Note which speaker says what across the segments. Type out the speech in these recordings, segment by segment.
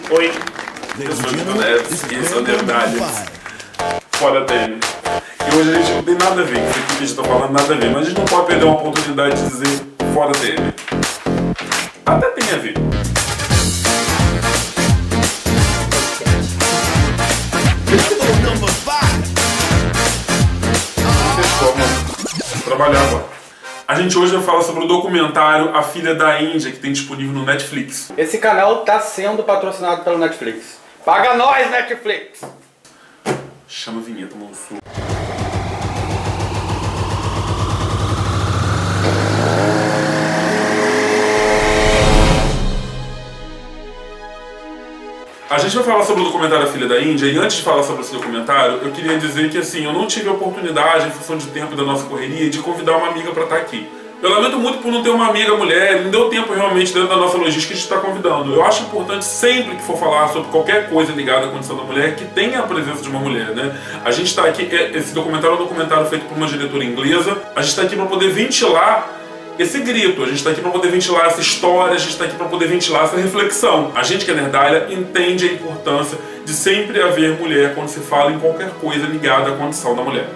Speaker 1: Oi, eu sou o Vitor Neves e esse é o Verdade Fora Tênis. E hoje a gente não tem nada a ver, isso aqui que a gente tá falando nada a ver, mas a gente não pode perder uma oportunidade de dizer Fora Tênis. Até tem a ver. Trabalhar agora. A gente hoje vai falar sobre o documentário A Filha da Índia, que tem disponível no Netflix.
Speaker 2: Esse canal tá sendo patrocinado pelo Netflix. Paga nós, Netflix!
Speaker 1: Chama a vinheta, moço. A gente vai falar sobre o documentário A Filha da Índia, e antes de falar sobre esse documentário, eu queria dizer que assim, eu não tive a oportunidade, em função de tempo da nossa correria, de convidar uma amiga para estar aqui. Eu lamento muito por não ter uma amiga mulher, não deu tempo realmente dentro da nossa logística de estar convidando. Eu acho importante sempre que for falar sobre qualquer coisa ligada à condição da mulher, que tenha a presença de uma mulher, né? A gente está aqui, esse documentário é um documentário feito por uma diretora inglesa, a gente está aqui para poder ventilar esse grito, a gente está aqui para poder ventilar essa história, a gente está aqui para poder ventilar essa reflexão. A gente que é nerdalha entende a importância de sempre haver mulher quando se fala em qualquer coisa ligada à condição da mulher.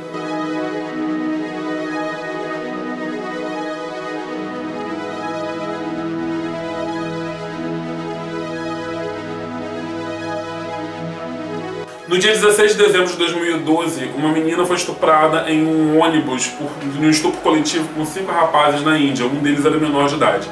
Speaker 1: No dia 16 de dezembro de 2012, uma menina foi estuprada em um ônibus num estupro coletivo com 5 rapazes na Índia. Um deles era menor de idade.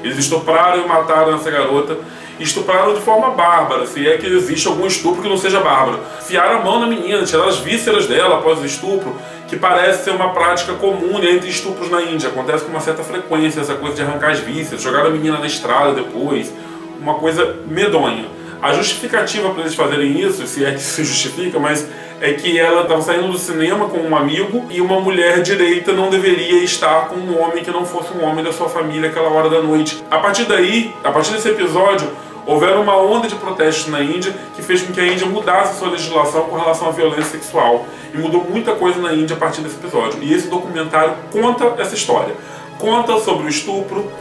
Speaker 1: Eles estupraram e mataram essa garota. Estupraram de forma bárbara, se é que existe algum estupro que não seja bárbaro. Enfiaram a mão na menina, tiraram as vísceras dela após o estupro, que parece ser uma prática comum entre estupros na Índia. Acontece com uma certa frequência essa coisa de arrancar as vísceras, jogaram a menina na estrada depois. Uma coisa medonha. A justificativa para eles fazerem isso, se é que se justifica, mas é que ela estava saindo do cinema com um amigo e uma mulher direita não deveria estar com um homem que não fosse um homem da sua família àquela hora da noite. A partir daí, a partir desse episódio, houveram uma onda de protestos na Índia que fez com que a Índia mudasse sua legislação com relação à violência sexual. E mudou muita coisa na Índia a partir desse episódio. E esse documentário conta essa história. Conta sobre o estupro,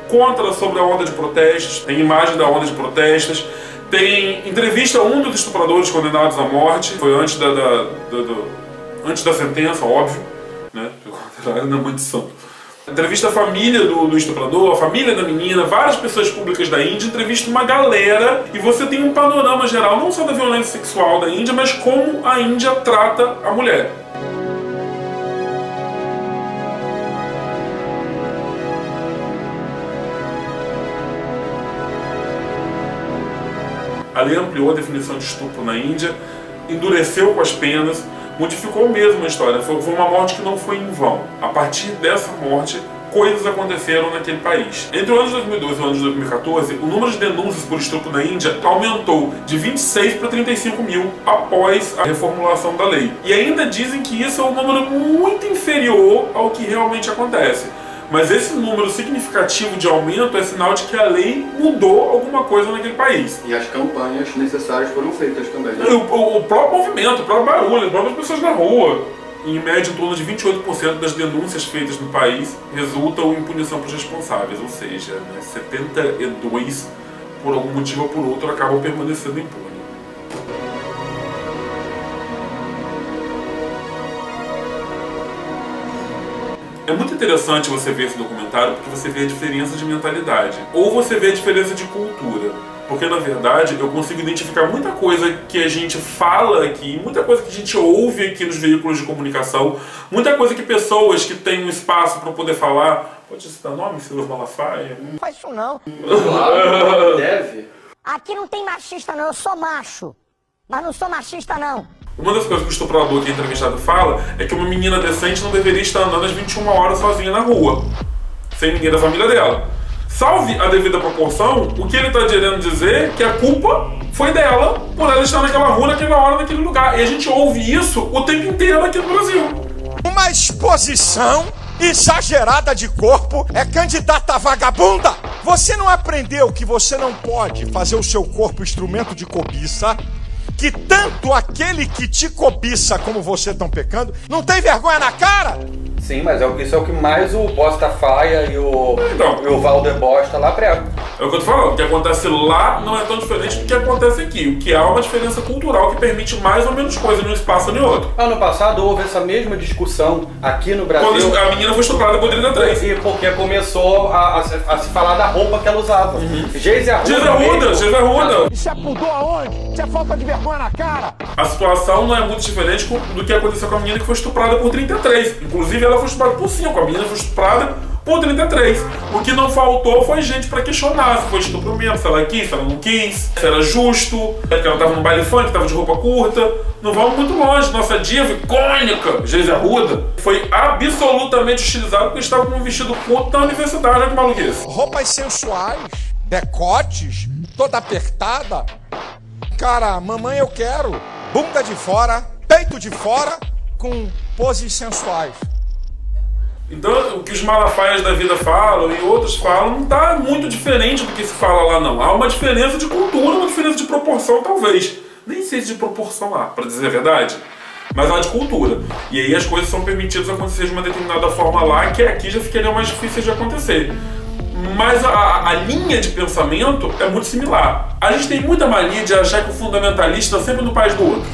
Speaker 1: conta sobre a onda de protestos, tem imagem da onda de protestos. Tem entrevista a um dos estupradores condenados à morte, foi antes antes da sentença, óbvio, né? Era na mãe de santo. Entrevista a família do estuprador, a família da menina, várias pessoas públicas da Índia, entrevista uma galera e você tem um panorama geral, não só da violência sexual da Índia, mas como a Índia trata a mulher. A lei ampliou a definição de estupro na Índia, endureceu com as penas, modificou mesmo a história. Foi uma morte que não foi em vão. A partir dessa morte, coisas aconteceram naquele país. Entre o ano de 2012 e o ano de 2014, o número de denúncias por estupro na Índia aumentou de 26 para 35 mil após a reformulação da lei. E ainda dizem que isso é um número muito inferior ao que realmente acontece. Mas esse número significativo de aumento é sinal de que a lei mudou alguma coisa naquele país.
Speaker 2: E as campanhas necessárias foram feitas também, né?
Speaker 1: O próprio movimento, o próprio barulho, as próprias pessoas na rua. Em média, em torno de 28% das denúncias feitas no país resultam em punição para os responsáveis. Ou seja, né, 72, por algum motivo ou por outro, acabam permanecendo impunes. É muito interessante você ver esse documentário porque você vê a diferença de mentalidade. Ou você vê a diferença de cultura. Porque, na verdade, eu consigo identificar muita coisa que a gente fala aqui, muita coisa que a gente ouve aqui nos veículos de comunicação, muita coisa que pessoas que têm um espaço para poder falar... Pode citar nome, Silas Malafaia?
Speaker 3: Não faz isso não.
Speaker 2: Claro, deve.
Speaker 3: Aqui não tem machista não, eu sou macho. Mas não sou machista não.
Speaker 1: Uma das coisas que o estuprador que é entrevistado fala é que uma menina decente não deveria estar andando às 21 horas sozinha na rua, sem ninguém da família dela. Salve a devida proporção, o que ele está querendo dizer é que a culpa foi dela por ela estar naquela rua, naquela hora, naquele lugar. E a gente ouve isso o tempo inteiro aqui no Brasil.
Speaker 4: Uma exposição exagerada de corpo é candidata a vagabunda. Você não aprendeu que você não pode fazer o seu corpo instrumento de cobiça? Que tanto aquele que te cobiça como você estão pecando? Não tem vergonha na cara?
Speaker 2: Sim, mas isso é o que mais o Bosta Faia e o Valder Bosta lá pregam.
Speaker 1: É o que eu tô falando, o que acontece lá não é tão diferente do que acontece aqui. O que há uma diferença cultural que permite mais ou menos coisa num espaço ou em outro.
Speaker 2: Ano passado houve essa mesma discussão aqui no Brasil.
Speaker 1: Quando a menina foi estuprada por 33.
Speaker 2: E porque começou a se falar da roupa que ela usava. Geise Arruda.
Speaker 4: Isso é pudor aonde? Isso é falta de vergonha na cara.
Speaker 1: A situação não é muito diferente do que aconteceu com a menina que foi estuprada por 33. Inclusive ela foi estuprada por 5, a menina foi estuprada por 33. O que não faltou foi gente pra questionar se foi estupro mesmo, se ela quis, se ela não quis, se era justo, se ela tava no baile funk, tava de roupa curta. Não vamos muito longe. Nossa diva icônica, Geise Arruda, foi absolutamente hostilizada porque estava com um vestido curto na universidade. Olha que maluquice.
Speaker 4: Roupas sensuais, decotes, toda apertada. Cara, mamãe eu quero. Bunda de fora, peito de fora, com poses sensuais.
Speaker 1: Então, o que os malafaias da vida falam e outros falam não tá muito diferente do que se fala lá, não. Há uma diferença de cultura, uma diferença de proporção, talvez. Nem sei se de proporção lá, pra dizer a verdade. Mas há de cultura. E aí as coisas são permitidas acontecer de uma determinada forma lá, que aqui já ficariam mais difíceis de acontecer. Mas a linha de pensamento é muito similar. A gente tem muita mania de achar que o fundamentalista está sempre no país do outro.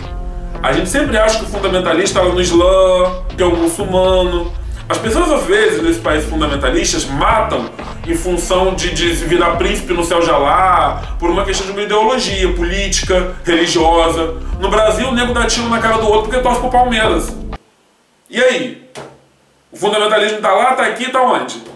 Speaker 1: A gente sempre acha que o fundamentalista está no Islã, que é o muçulmano. As pessoas, às vezes, nesses países fundamentalistas, matam em função de se virar príncipe no céu de Alá, por uma questão de uma ideologia política, religiosa. No Brasil, o nego dá tiro na cara do outro porque torce pro Palmeiras. E aí? O fundamentalismo tá lá, tá aqui, tá onde?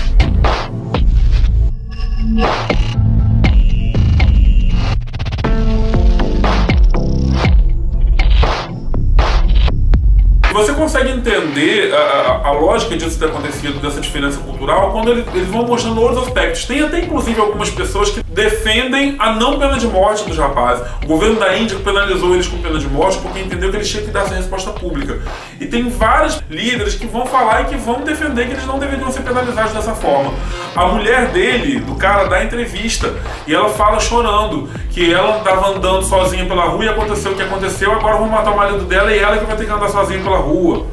Speaker 1: Você consegue entender a lógica disso ter acontecido, dessa diferença cultural, quando eles vão mostrando outros aspectos. Tem até, inclusive, algumas pessoas que defendem a não pena de morte dos rapazes. O governo da Índia penalizou eles com pena de morte porque entendeu que eles tinham que dar essa resposta pública. E tem vários líderes que vão falar e que vão defender que eles não deveriam ser penalizados dessa forma. A mulher dele, do cara, dá entrevista e ela fala chorando que ela estava andando sozinha pela rua e aconteceu o que aconteceu, agora vão matar o marido dela e ela que vai ter que andar sozinha pela rua.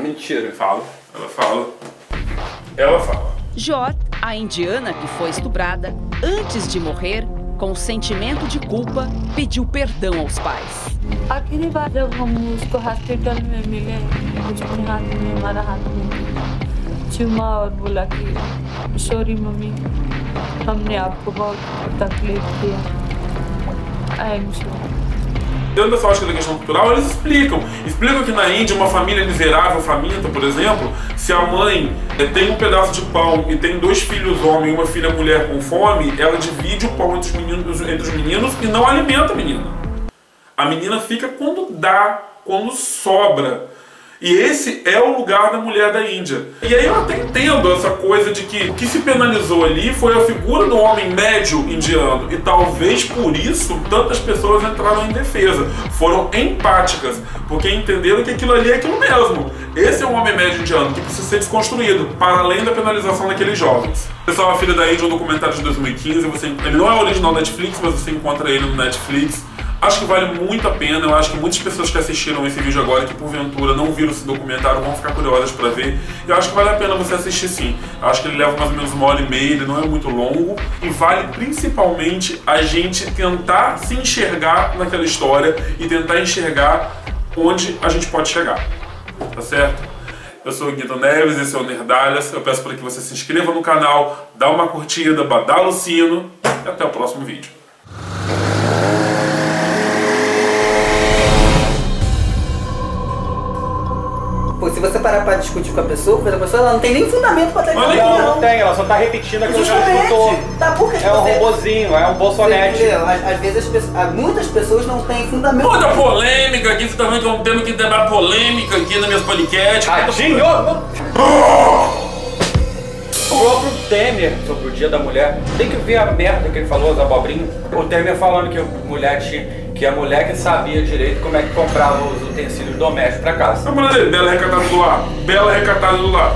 Speaker 2: Mentira.
Speaker 1: Ela fala.
Speaker 5: Jot, a indiana que foi estuprada, antes de morrer, com sentimento de culpa, pediu perdão aos pais.
Speaker 6: आखिरी बार जब हम उसको हॉस्पिटल में मिले, उसने हाथ में हमारा हाथ में चुमा और बोला कि सॉरी मम्मी, हमने आपको बहुत तकलीफ दिया, I am sorry.
Speaker 1: Dentro dessa lógica da questão cultural, eles explicam que na Índia, uma família miserável, faminta, por exemplo, se a mãe tem um pedaço de pão e tem 2 filhos homens e uma filha mulher com fome, ela divide o pão entre os meninos e não alimenta a menina. A menina fica quando dá, quando sobra. E esse é o lugar da mulher da Índia. E aí eu até entendo essa coisa de que o que se penalizou ali foi a figura do homem médio indiano. E talvez por isso tantas pessoas entraram em defesa. Foram empáticas, porque entenderam que aquilo ali é aquilo mesmo. Esse é um homem médio indiano que precisa ser desconstruído, para além da penalização daqueles jovens. Pessoal, A Filha da Índia é um documentário de 2015. Ele não é original da Netflix, mas você encontra ele no Netflix. Acho que vale muito a pena. Eu acho que muitas pessoas que assistiram esse vídeo agora, que porventura não viram esse documentário, vão ficar curiosas para ver. Eu acho que vale a pena você assistir, sim. Eu acho que ele leva mais ou menos 1h30, ele não é muito longo. E vale principalmente a gente tentar se enxergar naquela história e tentar enxergar onde a gente pode chegar. Tá certo? Eu sou o Guido Neves, esse é o Nerdalhas. Eu peço para que você se inscreva no canal, dá uma curtida, badala o sino e até o próximo vídeo.
Speaker 7: Pô, se você parar pra discutir com a pessoa, ela não tem nem fundamento pra estar
Speaker 2: discutindo. Não tem, ela só tá repetindo aquilo que ela escutou.
Speaker 7: Tá, porque
Speaker 2: é um robozinho, é um bolsonete.
Speaker 7: Às vezes muitas pessoas não têm fundamento.
Speaker 1: Muita polêmica aqui, você tá vendo que eu tenho que debater polêmica aqui nas minhas podcasts.
Speaker 2: Tadinho! O próprio Temer, sobre o Dia da Mulher, tem que ver a merda que ele falou, as abobrinhas. O Temer falando que a mulher que sabia direito como é que comprava os utensílios domésticos pra casa.
Speaker 1: A mulher dele, bela recatada do lar.